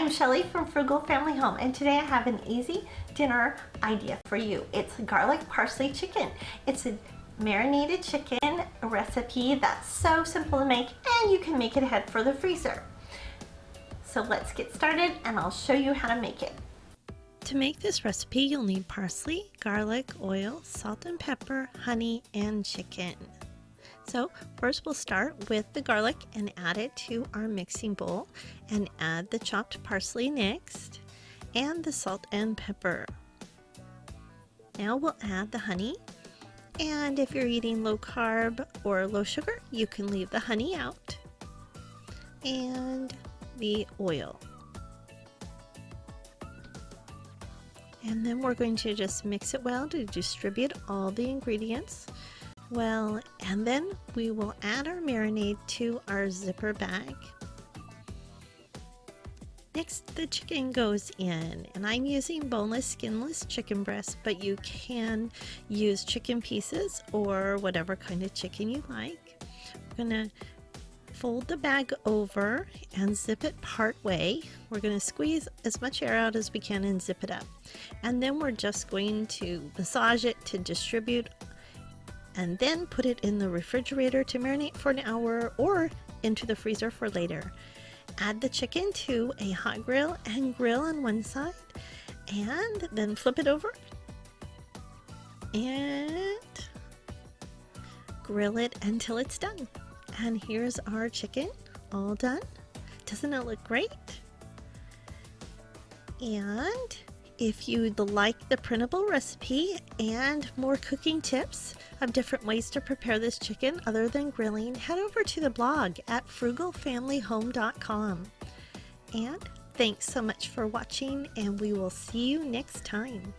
I'm Shelly from Frugal Family Home, and today I have an easy dinner idea for you. It's garlic parsley chicken. It's a marinated chicken recipe that's so simple to make, and you can make it ahead for the freezer. So let's get started and I'll show you how to make it. To make this recipe, you'll need parsley, garlic, oil, salt and pepper, honey, and chicken. So first we'll start with the garlic and add it to our mixing bowl, and add the chopped parsley next and the salt and pepper. Now we'll add the honey, and if you're eating low carb or low sugar, you can leave the honey out, and the oil. And then we're going to just mix it well to distribute all the ingredients well, and then we will add our marinade to our zipper bag. Next, the chicken goes in, and I'm using boneless, skinless chicken breast, but you can use chicken pieces or whatever kind of chicken you like. We're gonna fold the bag over and zip it part way. We're going to squeeze as much air out as we can and zip it up. And then we're just going to massage it to distribute, and then put it in the refrigerator to marinate for an hour or into the freezer for later. Add the chicken to a hot grill and grill on one side, and then flip it over and grill it until it's done. And here's our chicken all done. Doesn't it look great? And if you'd like the printable recipe and more cooking tips of different ways to prepare this chicken other than grilling, head over to the blog at frugalfamilyhome.com. And thanks so much for watching, and we will see you next time.